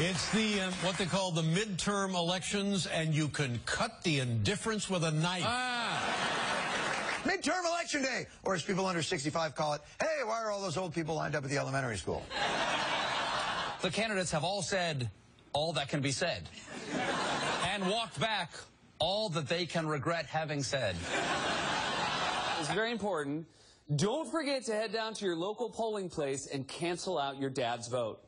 It's the what they call the midterm elections, and you can cut the indifference with a knife. Midterm election day, or as people under 65 call it, hey, why are all those old people lined up at the elementary school? The candidates have all said all that can be said and walked back all that they can regret having said. It's very important. Don't forget to head down to your local polling place and cancel out your dad's vote.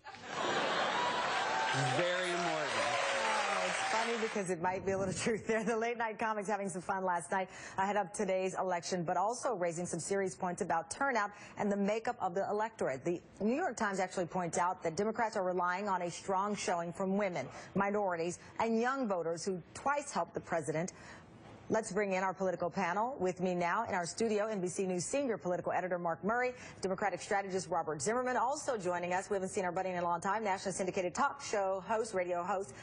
Very important. Oh, it's funny because it might be a little truth there. The late night comics having some fun last night ahead of today's election, but also raising some serious points about turnout and the makeup of the electorate. The New York Times actually points out that Democrats are relying on a strong showing from women, minorities, and young voters who twice helped the president. Let's bring in our political panel. With me now in our studio, NBC News senior political editor Mark Murray, Democratic strategist Robert Zimmerman, also joining us. We haven't seen our buddy in a long time, nationally syndicated talk show host, radio host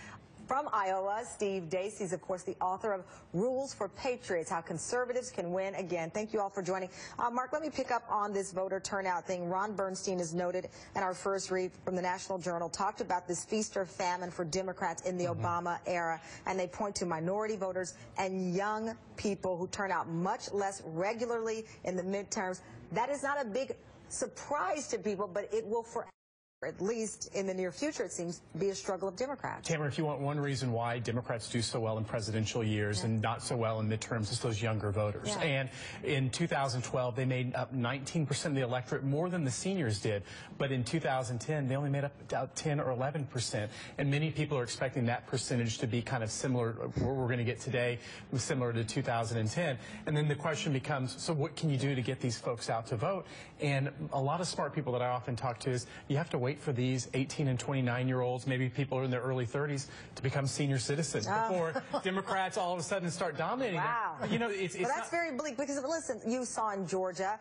from Iowa, Steve Deace. He's, of course, the author of Rules for Patriots, How Conservatives Can Win Again. Thank you all for joining. Mark, let me pick up on this voter turnout thing. Ron Bernstein is noted in our first read from the National Journal, talked about this feast or famine for Democrats in the Obama era, and they point to minority voters and young people who turn out much less regularly in the midterms. That is not a big surprise to people, but it will forever, at least in the near future, it seems, be a struggle of Democrats. Tamara, if you want one reason why Democrats do so well in presidential years and not so well in midterms, it's those younger voters. And in 2012, they made up 19% of the electorate, more than the seniors did. But in 2010, they only made up about 10 or 11%. And many people are expecting that percentage to be kind of similar, where we're going to get today, similar to 2010. And then the question becomes, so what can you do to get these folks out to vote? And a lot of smart people that I often talk to is, you have to wait for these 18 and 29-year-olds, maybe people in their early 30s, to become senior citizens before Democrats all of a sudden start dominating. Wow. You know, it's but that's very bleak because, listen, you saw in Georgia,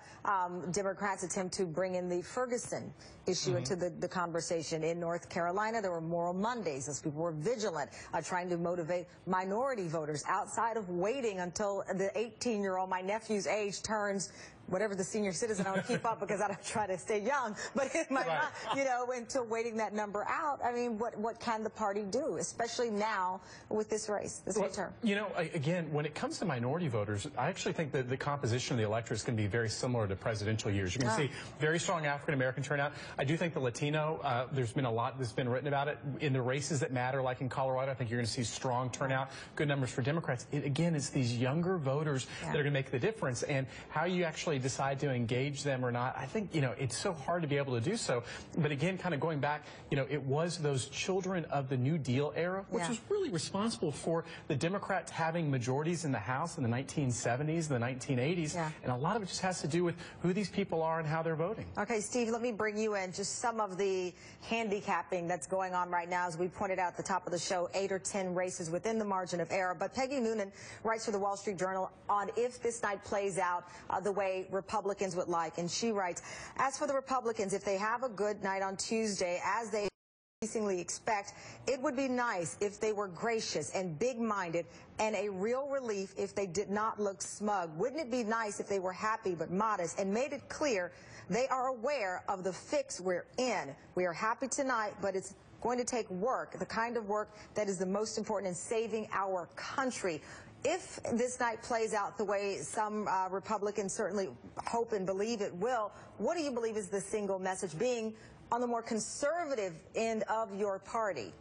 Democrats attempt to bring in the Ferguson issue into the conversation. In North Carolina, there were Moral Mondays as people were vigilant, trying to motivate minority voters outside of waiting until the 18-year-old, my nephew's age, turns whatever the senior citizen. I don't keep up because I don't try to stay young, but in my mind, you know, until waiting that number out, I mean, what can the party do, especially now with this race, this midterm? You know, again, when it comes to minority voters, I actually think that the composition of the electorate is going to be very similar to presidential years. You're going to see very strong African-American turnout. I do think the Latino, there's been a lot that's been written about it. In the races that matter, like in Colorado, I think you're going to see strong turnout, good numbers for Democrats. Again, it's these younger voters that are going to make the difference, and how you actually decide to engage them or not, I think, you know, it's so hard to be able to do so. But again, kind of going back, you know, it was those children of the New Deal era, which was really responsible for the Democrats having majorities in the House in the 1970s, the 1980s, and a lot of it just has to do with who these people are and how they're voting. Okay, Steve, let me bring you in. Just some of the handicapping that's going on right now. As we pointed out at the top of the show, 8 or 10 races within the margin of error. But Peggy Noonan writes for the Wall Street Journal on if this night plays out the way Republicans would like. And she writes, as for the Republicans, if they have a good night on Tuesday, as they increasingly expect, it would be nice if they were gracious and big-minded, and a real relief if they did not look smug. Wouldn't it be nice if they were happy but modest and made it clear they are aware of the fix we're in? We are happy tonight, but it's going to take work, the kind of work that is the most important in saving our country. If this night plays out the way some Republicans certainly hope and believe it will, what do you believe is the single message, being on the more conservative end of your party?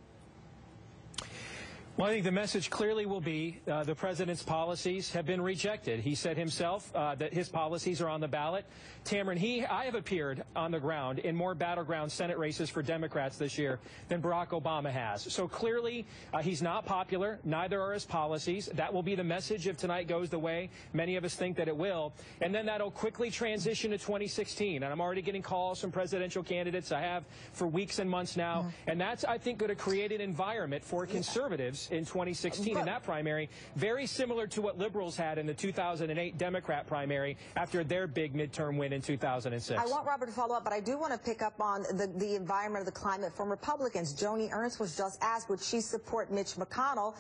Well, I think the message clearly will be the president's policies have been rejected. He said himself that his policies are on the ballot. Tamron, I have appeared on the ground in more battleground Senate races for Democrats this year than Barack Obama has. So clearly he's not popular. Neither are his policies. That will be the message if tonight goes the way many of us think that it will. And then that'll quickly transition to 2016. And I'm already getting calls from presidential candidates. I have for weeks and months now. And that's, I think, going to create an environment for conservatives votes in 2016 in that primary, very similar to what liberals had in the 2008 Democrat primary after their big midterm win in 2006. I want Robert to follow up, but I do want to pick up on the environment of the climate from Republicans. Joni Ernst was just asked, would she support Mitch McConnell?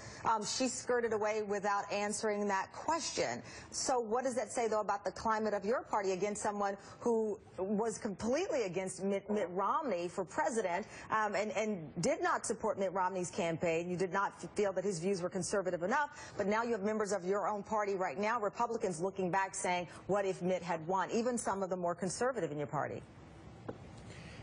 She skirted away without answering that question. So what does that say, though, about the climate of your party against someone who was completely against Mitt Romney for president and did not support Mitt Romney's campaign? You did not feel that his views were conservative enough, but now you have members of your own party right now, Republicans, looking back saying, what if Mitt had won? Even some of the more conservative in your party.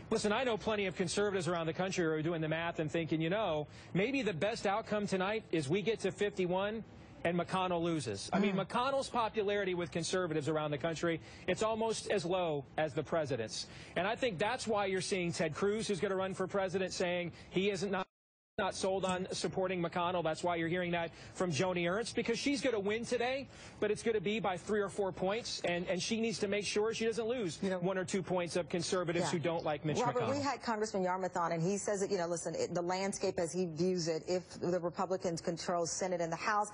Listen, I know plenty of conservatives around the country who are doing the math and thinking, you know, maybe the best outcome tonight is we get to 51 and McConnell loses. I mean, McConnell's popularity with conservatives around the country, it's almost as low as the president's. And I think that's why you're seeing Ted Cruz, who's going to run for president, saying he isn't not sold on supporting McConnell. That's why you're hearing that from Joni Ernst, because she's going to win today, but it's going to be by 3 or 4 points, and she needs to make sure she doesn't lose 1 or 2 points of conservatives who don't like Mitch Robert, McConnell. we had Congressman Yarmuth on, and he says that, you know, listen, the landscape as he views it, if the Republicans control Senate and the House,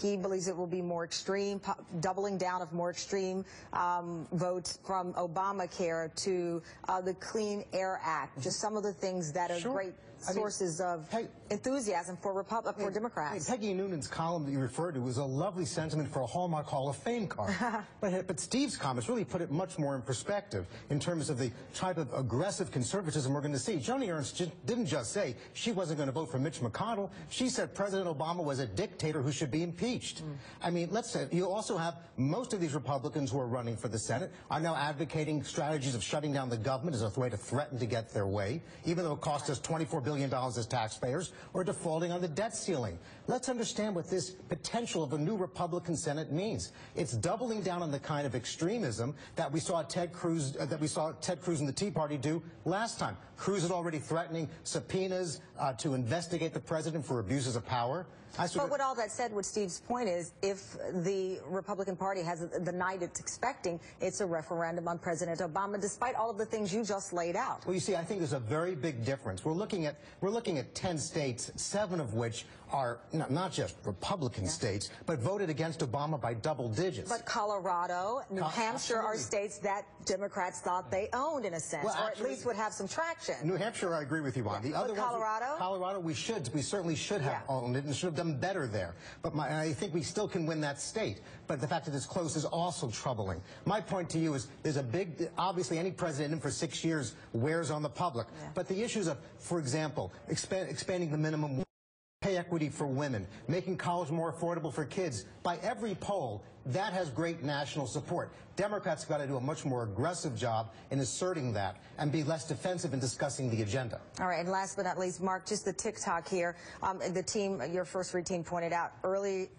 he believes it will be more extreme, doubling down of more extreme votes from Obamacare to the Clean Air Act, just some of the things that are great sources of enthusiasm for Democrats. Peggy Noonan's column that you referred to was a lovely sentiment for a Hallmark Hall of Fame card. but Steve's comments really put it much more in perspective in terms of the type of aggressive conservatism we're going to see. Joni Ernst didn't just say she wasn't going to vote for Mitch McConnell. She said President Obama was a dictator who should be impeached. I mean, let's say you also have most of these Republicans who are running for the Senate are now advocating strategies of shutting down the government as a way to threaten to get their way, even though it cost us $24 billion as taxpayers, or defaulting on the debt ceiling. Let's understand what this potential of a new Republican Senate means. It's doubling down on the kind of extremism that we saw Ted Cruz and the Tea Party do last time. Cruz is already threatening subpoenas to investigate the president for abuses of power. But with all that said, what Steve's point is, if the Republican Party has the night it's expecting, it's a referendum on President Obama, despite all of the things you just laid out. Well, you see, I think there's a very big difference. We're looking at 10 states, 7 of which are not just Republican states, but voted against Obama by double digits. But Colorado, New Hampshire are states that Democrats thought they owned, in a sense, or at least would have some traction. New Hampshire, I agree with you on. The other Colorado? Colorado, we certainly should have owned it and should have done better there. But I think we still can win that state. But the fact that it's close is also troubling. My point to you is there's a big, obviously any president in for 6 years wears on the public. But the issues of, for example, expanding the minimum pay equity for women, making college more affordable for kids, by every poll, that has great national support. Democrats have got to do a much more aggressive job in asserting that and be less defensive in discussing the agenda. All right, and last but not least, Mark, just the TikTok here. The team, your first read team pointed out early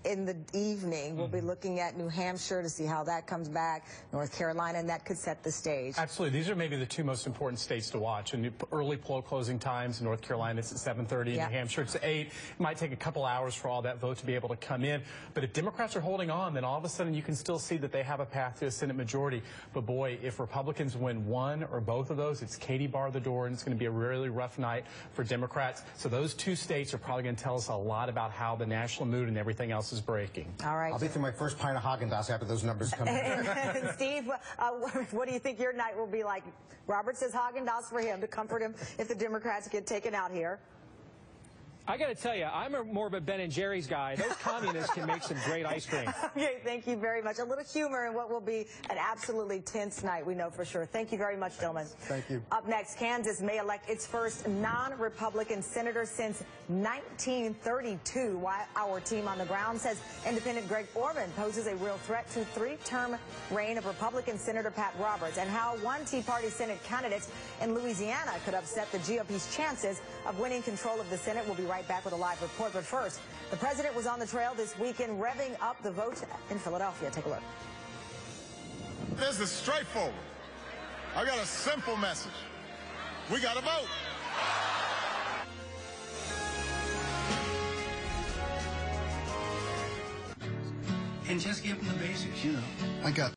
in the evening, we'll be looking at New Hampshire to see how that comes back, North Carolina, and that could set the stage. Absolutely. These are maybe the 2 most important states to watch. And early poll closing times in North Carolina, it's at 7:30. In New Hampshire, it's at 8. It might take a couple hours for all that vote to be able to come in. But if Democrats are holding on, then all of a sudden you can still see that they have a path to a Senate majority. But boy, if Republicans win 1 or both of those, it's Katie bar the door, and it's going to be a really rough night for Democrats. So those 2 states are probably going to tell us a lot about how the national mood and everything else is breaking. All right. I'll be through my first pint of Haagen-Dazs after those numbers come in. Steve, what do you think your night will be like? Robert says Haagen-Dazs for him to comfort him if the Democrats get taken out here. I got to tell you, I'm more of a Ben & Jerry's guy. Those communists can make some great ice cream. Okay, thank you very much. A little humor in what will be an absolutely tense night, we know for sure. Thank you very much, gentlemen. Thank you. Up next, Kansas may elect its first non-Republican senator since 1932. Why our team on the ground says independent Greg Orban poses a real threat to 3-term reign of Republican Senator Pat Roberts, and how one Tea Party Senate candidate in Louisiana could upset the GOP's chances of winning control of the Senate. We'll be right back with a live report. But first, the president was on the trail this weekend, revving up the vote in Philadelphia. Take a look. This is straightforward. I got a simple message. We got to vote. And just give them the basics, you know. I got